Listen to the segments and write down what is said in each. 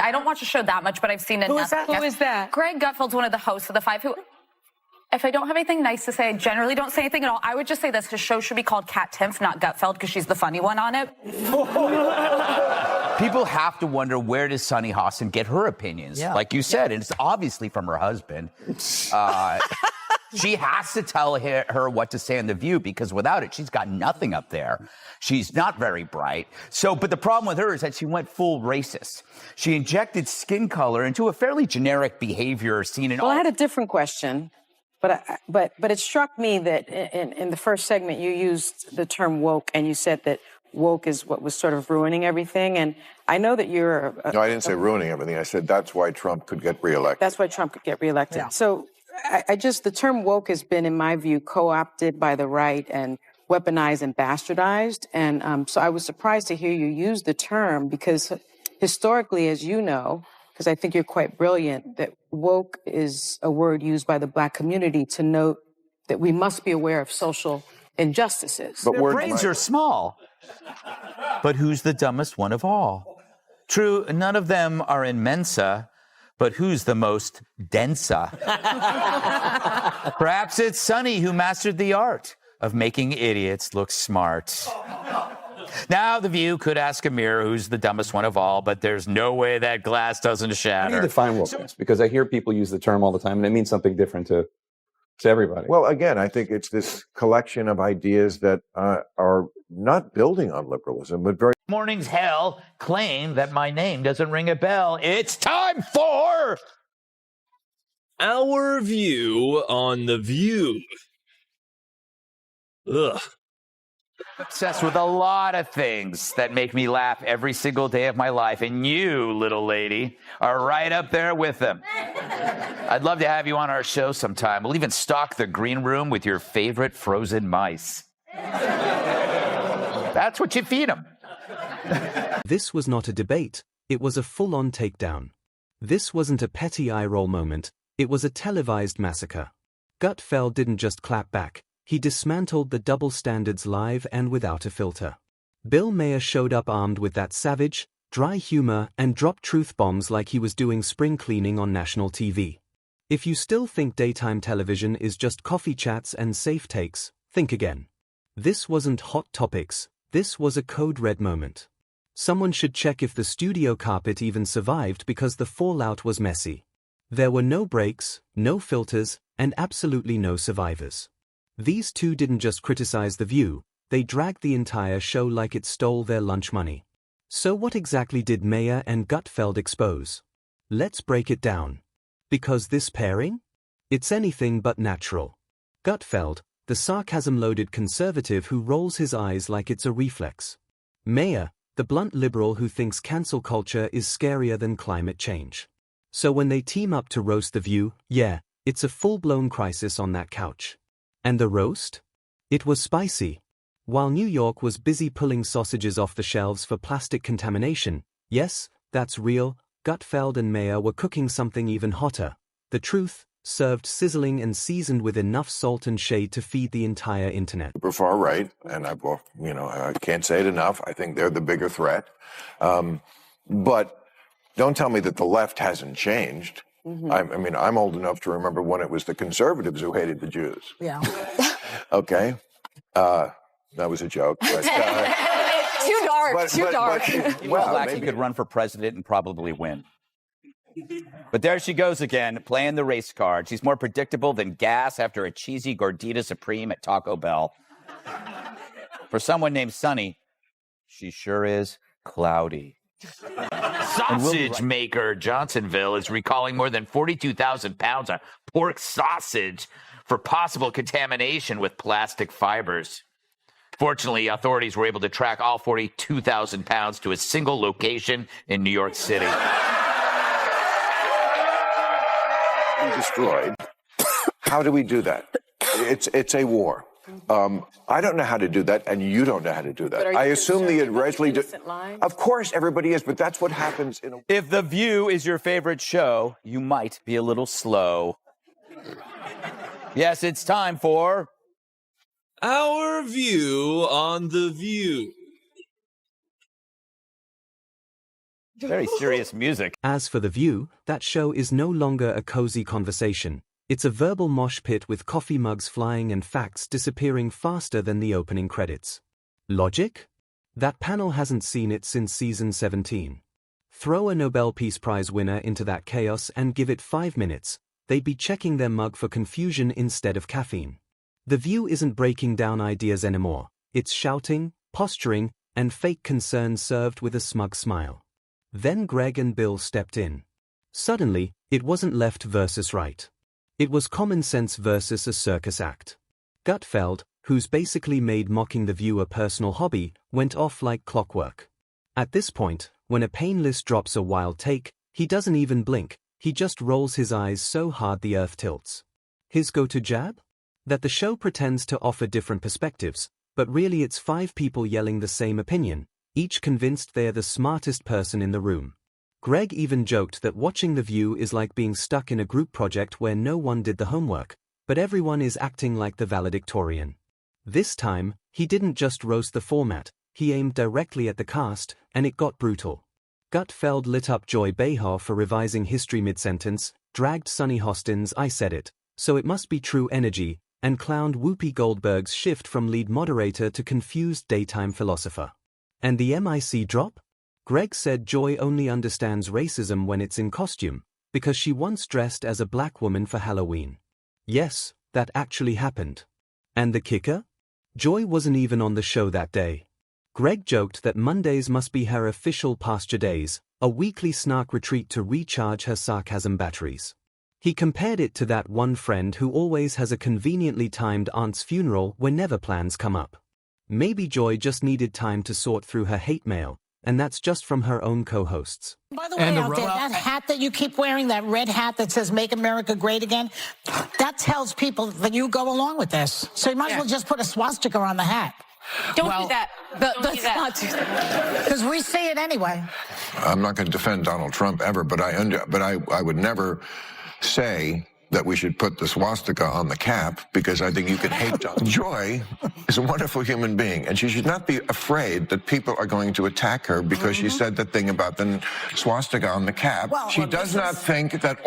I don't watch the show that much, but I've seen it. Who is that? Yes. Who is that? Greg Gutfeld's one of the hosts of The Five who, if I don't have anything nice to say, I generally don't say anything at all. I would just say this. His show should be called Kat Timpf, not Gutfeld, because she's the funny one on it. People have to wonder, where does Sunny Hostin get her opinions? Yeah. Like you said, and it's obviously from her husband. She has to tell her what to say on The View, because without it, she's got nothing up there. She's not very bright. But the problem with her is that she went full racist. She injected skin color into a fairly generic behavior seen in all... Well, I had a different question, but it struck me that in the first segment, you used the term woke, and you said that woke is what was sort of ruining everything. And I know that you're... No, I didn't say ruining everything. I said that's why Trump could get reelected. That's why Trump could get reelected. Yeah. So the term woke has been, in my view, co-opted by the right and weaponized and bastardized. And so I was surprised to hear you use the term, because historically, as you know, because I think you're quite brilliant, that woke is a word used by the Black community to note that we must be aware of social injustices. But their brains are small. But who's the dumbest one of all? True, none of them are in Mensa, but who's the most densa? Perhaps it's Sunny who mastered the art of making idiots look smart. Now, The View could ask a mirror who's the dumbest one of all, but there's no way that glass doesn't shatter. How do you define wokeness? Because I hear people use the term all the time, and it means something different to everybody. Well, again, I think it's this collection of ideas that are not building on liberalism, but very... Morning's hell claim that my name doesn't ring a bell. It's time for... Our view on The View. Ugh. Obsessed with a lot of things that make me laugh every single day of my life, and you, little lady, are right up there with them. I'd love to have you on our show sometime. We'll even stock the green room with your favorite frozen mice. That's what you feed them. This was not a debate, it was a full-on takedown. This wasn't a petty eye-roll moment, it was a televised massacre. Gutfeld didn't just clap back, he dismantled the double standards live and without a filter. Bill Maher showed up armed with that savage, dry humor and dropped truth bombs like he was doing spring cleaning on national TV. If you still think daytime television is just coffee chats and safe takes, think again. This wasn't Hot Topics, this was a code red moment. Someone should check if the studio carpet even survived, because the fallout was messy. There were no breaks, no filters, and absolutely no survivors. These two didn't just criticize The View, they dragged the entire show like it stole their lunch money. So what exactly did Maher and Gutfeld expose? Let's break it down. Because this pairing? It's anything but natural. Gutfeld, the sarcasm-loaded conservative who rolls his eyes like it's a reflex. Maher, the blunt liberal who thinks cancel culture is scarier than climate change. So when they team up to roast The View, yeah, it's a full-blown crisis on that couch. And the roast? It was spicy. While New York was busy pulling sausages off the shelves for plastic contamination, yes, that's real, Gutfeld and Maher were cooking something even hotter. The truth, served sizzling and seasoned with enough salt and shade to feed the entire internet. Super far right, and I can't say it enough. I think they're the bigger threat. But don't tell me that the left hasn't changed. Mm-hmm. I'm old enough to remember when it was the conservatives who hated the Jews. Yeah. Okay. That was a joke. But, Too dark. He could run for president and probably win. But there she goes again, playing the race card. She's more predictable than gas after a cheesy Gordita Supreme at Taco Bell. For someone named Sunny, she sure is cloudy. Sausage maker Johnsonville is recalling more than 42,000 pounds of pork sausage for possible contamination with plastic fibers. Fortunately, authorities were able to track all 42,000 pounds to a single location in New York City. Destroyed. How do we do that? It's a war. I don't know how to do that, and you don't know how to do that. I assume the Israeli... Of course, everybody is, but that's what happens in a... If The View is your favorite show, you might be a little slow. Yes, it's time for... Our view on The View. Very serious music. As for The View, that show is no longer a cozy conversation. It's a verbal mosh pit with coffee mugs flying and facts disappearing faster than the opening credits. Logic? That panel hasn't seen it since season 17. Throw a Nobel Peace Prize winner into that chaos and give it 5 minutes, they'd be checking their mug for confusion instead of caffeine. The View isn't breaking down ideas anymore. It's shouting, posturing, and fake concern served with a smug smile. Then Greg and Bill stepped in. Suddenly, it wasn't left versus right. It was common sense versus a circus act. Gutfeld, who's basically made mocking The View a personal hobby, went off like clockwork. At this point, when a painless drops a wild take, he doesn't even blink, he just rolls his eyes so hard the earth tilts. His go-to jab? That the show pretends to offer different perspectives, but really it's 5 people yelling the same opinion, each convinced they're the smartest person in the room. Greg even joked that watching The View is like being stuck in a group project where no one did the homework, but everyone is acting like the valedictorian. This time, he didn't just roast the format, he aimed directly at the cast, and it got brutal. Gutfeld lit up Joy Behar for revising history mid-sentence, dragged Sonny Hostin's "I said it, so it must be true" energy, and clowned Whoopi Goldberg's shift from lead moderator to confused daytime philosopher. And the MIC drop? Greg said Joy only understands racism when it's in costume, because she once dressed as a black woman for Halloween. Yes, that actually happened. And the kicker? Joy wasn't even on the show that day. Greg joked that Mondays must be her official pasture days, a weekly snark retreat to recharge her sarcasm batteries. He compared it to that one friend who always has a conveniently timed aunt's funeral whenever plans come up. Maybe Joy just needed time to sort through her hate mail, and that's just from her own co-hosts. By the way, out there, that hat that you keep wearing, that red hat that says "Make America Great Again," that tells people that you go along with this. So you might as well just put a swastika on the hat. Don't do that. Let's not do that. Because we see it anyway. I'm not going to defend Donald Trump ever, but I would never say that we should put the swastika on the cap, because I think you can hate Donald. Joy is a wonderful human being, and she should not be afraid that people are going to attack her because she said that thing about the swastika on the cap. Well, she does not think that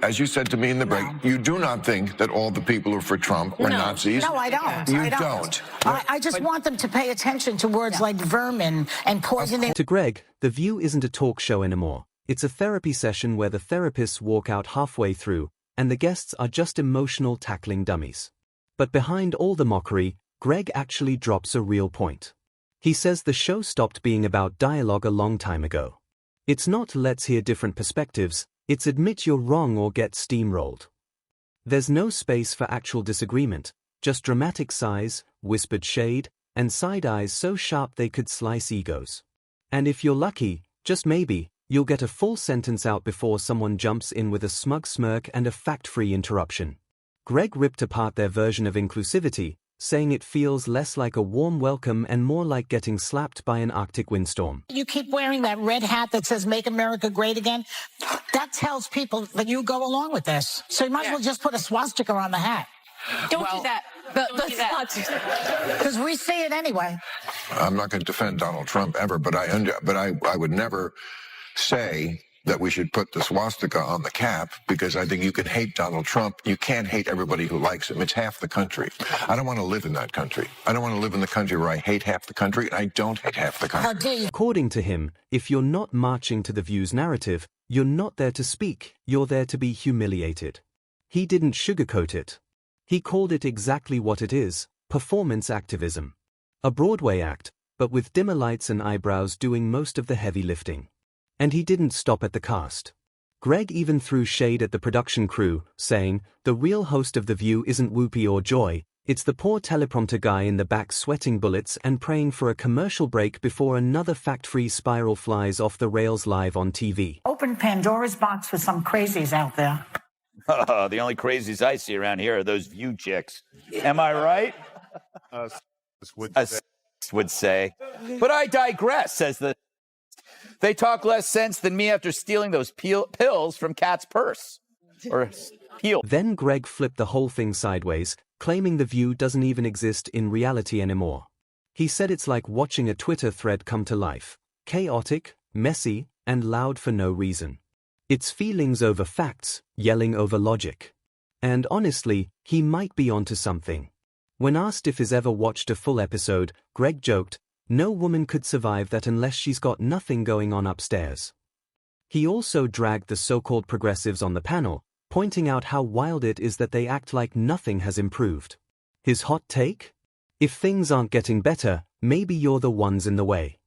as you said to me in the break, you do not think that all the people who are for Trump are Nazis. No, I don't. You don't. I just want them to pay attention to words like vermin and poisoning. To Greg, The View isn't a talk show anymore. It's a therapy session where the therapists walk out halfway through, and the guests are just emotional tackling dummies. But behind all the mockery, Greg actually drops a real point. He says the show stopped being about dialogue a long time ago. It's not "let's hear different perspectives," it's "admit you're wrong or get steamrolled." There's no space for actual disagreement, just dramatic sighs, whispered shade, and side eyes so sharp they could slice egos. And if you're lucky, just maybe, you'll get a full sentence out before someone jumps in with a smug smirk and a fact-free interruption. Greg ripped apart their version of inclusivity, saying it feels less like a warm welcome and more like getting slapped by an Arctic windstorm. You keep wearing that red hat that says "Make America Great Again," that tells people that you go along with this. So you might as well just put a swastika on the hat. Don't do that. Let's not do that. Because we see it anyway. I'm not going to defend Donald Trump ever, but I would never say that we should put the swastika on the cap, because I think you can hate Donald Trump. You can't hate everybody who likes him. It's half the country. I don't want to live in that country. I don't want to live in the country where I hate half the country, and I don't hate half the country. How dare you? According to him, if you're not marching to The View's narrative, you're not there to speak, you're there to be humiliated. He didn't sugarcoat it. He called it exactly what it is: performance activism. A Broadway act, but with dimmer lights and eyebrows doing most of the heavy lifting. And he didn't stop at the cast. Greg even threw shade at the production crew, saying, "The real host of The View isn't Whoopi or Joy, it's the poor teleprompter guy in the back sweating bullets and praying for a commercial break before another fact-free spiral flies off the rails live on TV." Open Pandora's box for some crazies out there. The only crazies I see around here are those View chicks. Am I right? Would say. But I digress, says the... They talk less sense than me after stealing those pills from Kat's purse. Or peel. Then Greg flipped the whole thing sideways, claiming The View doesn't even exist in reality anymore. He said it's like watching a Twitter thread come to life. Chaotic, messy, and loud for no reason. It's feelings over facts, yelling over logic. And honestly, he might be onto something. When asked if he's ever watched a full episode, Greg joked, "No woman could survive that unless she's got nothing going on upstairs." He also dragged the so-called progressives on the panel, pointing out how wild it is that they act like nothing has improved. His hot take? If things aren't getting better, maybe you're the ones in the way.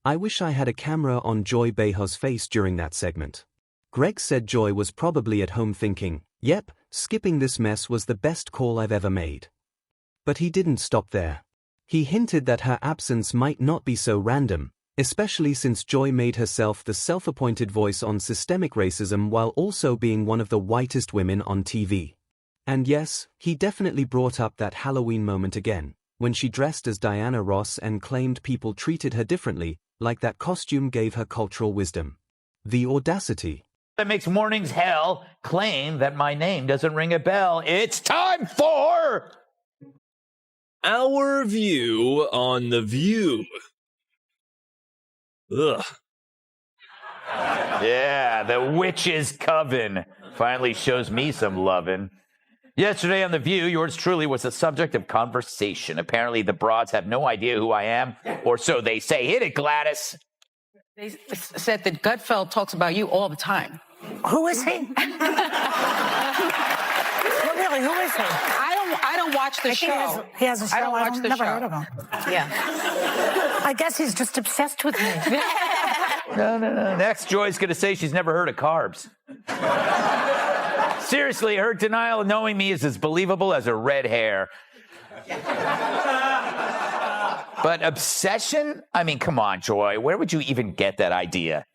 I wish I had a camera on Joy Behar's face during that segment. Greg said Joy was probably at home thinking, "Yep, skipping this mess was the best call I've ever made." But he didn't stop there. He hinted that her absence might not be so random, especially since Joy made herself the self-appointed voice on systemic racism while also being one of the whitest women on TV. And yes, he definitely brought up that Halloween moment again, when she dressed as Diana Ross and claimed people treated her differently, like that costume gave her cultural wisdom. The audacity. That makes mornings hell claim that my name doesn't ring a bell. It's time for Our view on the view. Ugh. Yeah, the witch's coven finally shows me some lovin'. Yesterday on The View, yours truly was the subject of conversation. Apparently the broads have no idea who I am, or so they say. Hit it, Gladys. They said that Gutfeld talks about you all the time. Who is he? Well, really, who is he? I don't watch the show. He has a show. I don't watch the never show. heard of him. Yeah. I guess he's just obsessed with me. No. Next, Joy's going to say she's never heard of carbs. Seriously, her denial of knowing me is as believable as her red hair. But obsession? I mean, come on, Joy. Where would you even get that idea?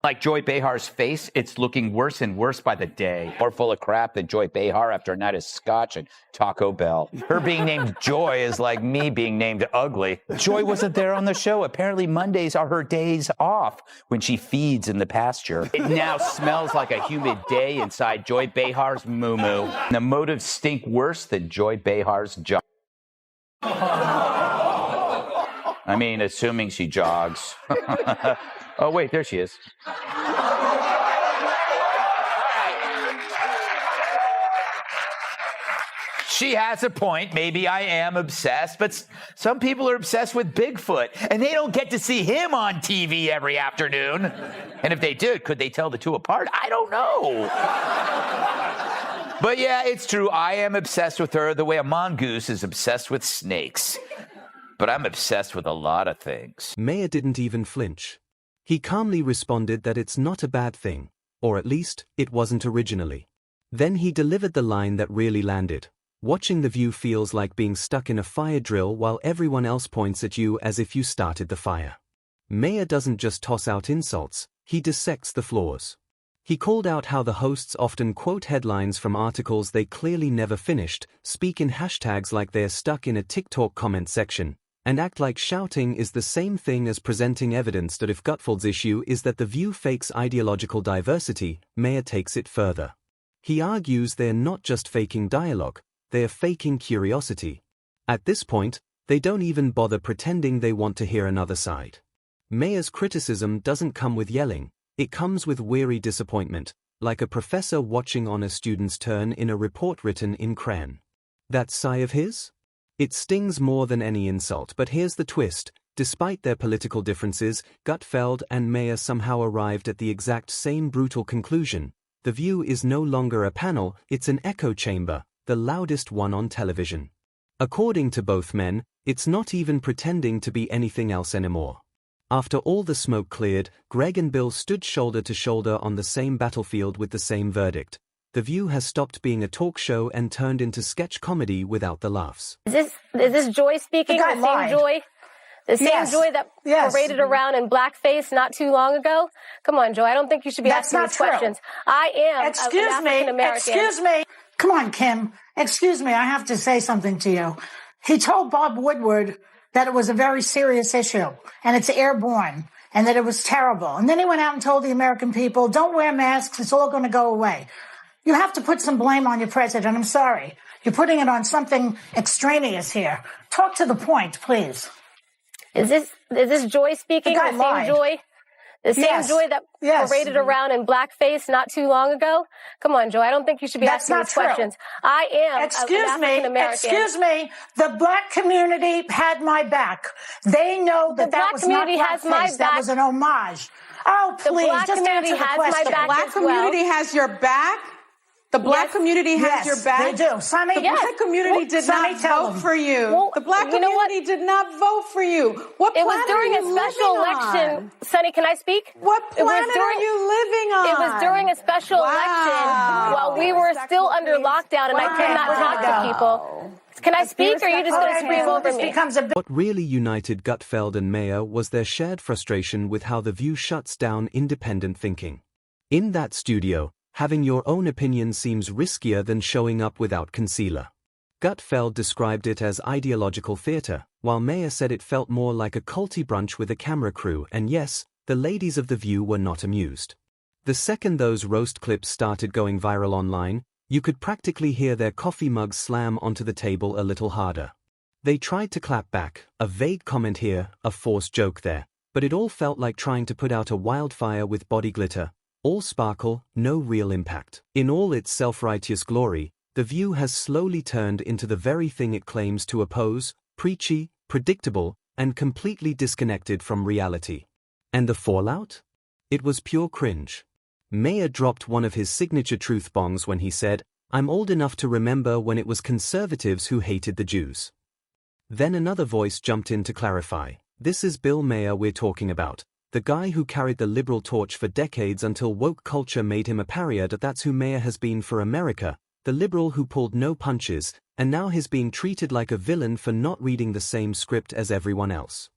Like Joy Behar's face, it's looking worse and worse by the day. More full of crap than Joy Behar after a night of scotch and Taco Bell. Her being named Joy is like me being named ugly. Joy wasn't there on the show. Apparently Mondays are her days off when she feeds in the pasture. It now smells like a humid day inside Joy Behar's moo-moo. The motives stink worse than Joy Behar's job. I mean, assuming she jogs. Oh, wait, there she is. She has a point. Maybe I am obsessed, but some people are obsessed with Bigfoot, and they don't get to see him on TV every afternoon. And if they did, could they tell the two apart? I don't know. But yeah, it's true. I am obsessed with her the way a mongoose is obsessed with snakes. But I'm obsessed with a lot of things. Maher didn't even flinch. He calmly responded that it's not a bad thing, or at least, it wasn't originally. Then he delivered the line that really landed. Watching The View feels like being stuck in a fire drill while everyone else points at you as if you started the fire. Maher doesn't just toss out insults, he dissects the flaws. He called out how the hosts often quote headlines from articles they clearly never finished, speak in hashtags like they're stuck in a TikTok comment section, and act like shouting is the same thing as presenting evidence that if Gutfeld's issue is that The View fakes ideological diversity, Maher takes it further. He argues they're not just faking dialogue, they're faking curiosity. At this point, they don't even bother pretending they want to hear another side. Maher's criticism doesn't come with yelling, it comes with weary disappointment, like a professor watching on a student's turn in a report written in crayon. That sigh of his? It stings more than any insult, but here's the twist. Despite their political differences, Gutfeld and Maher somehow arrived at the exact same brutal conclusion. The View is no longer a panel, it's an echo chamber, the loudest one on television. According to both men, it's not even pretending to be anything else anymore. After all the smoke cleared, Greg and Bill stood shoulder to shoulder on the same battlefield with the same verdict. The View has stopped being a talk show and turned into sketch comedy without the laughs. Is this Joy speaking? The same Joy? The same Joy that paraded around in blackface not too long ago? Come on, Joy. I don't think you should be asking these questions. I am an African American. Excuse me. Come on, Kim. Excuse me. I have to say something to you. He told Bob Woodward that it was a very serious issue and it's airborne and that it was terrible. And then he went out and told the American people, don't wear masks. It's all going to go away. You have to put some blame on your president. I'm sorry. You're putting it on something extraneous here. Talk to the point, please. Is this Joy speaking? The same Joy The same Joy that paraded around in blackface not too long ago. Come on, Joy. I don't think you should be asking these questions. I am African American. Excuse me. The black community had my back. They know that that was not blackface. That was an homage. Oh, please, the black just community answer the has question. my back. The black community has your back? The black community has your back? They do. Sonny, the black community did not vote for you. Well, the black community did not vote for you. What planet it was during are you a special election. On? Sonny, can I speak? What planet are you living on? It was during a special election while we were still under lockdown and I could not talk to people. Can I speak, or are you just going to scream over me? What really united Gutfeld and Maher was their shared frustration with how The View shuts down independent thinking. In that studio, having your own opinion seems riskier than showing up without concealer. Gutfeld described it as ideological theater, while Maher said it felt more like a culty brunch with a camera crew, and yes, the ladies of The View were not amused. The second those roast clips started going viral online, you could practically hear their coffee mugs slam onto the table a little harder. They tried to clap back, a vague comment here, a forced joke there, but it all felt like trying to put out a wildfire with body glitter, all sparkle, no real impact. In all its self-righteous glory, The View has slowly turned into the very thing it claims to oppose, preachy, predictable, and completely disconnected from reality. And the fallout? It was pure cringe. Maher dropped one of his signature truth bombs when he said, "I'm old enough to remember when it was conservatives who hated the Jews." Then another voice jumped in to clarify, "This is Bill Maher we're talking about, the guy who carried the liberal torch for decades until woke culture made him a pariah. That's who Maher has been for America, the liberal who pulled no punches, and now he's being treated like a villain for not reading the same script as everyone else."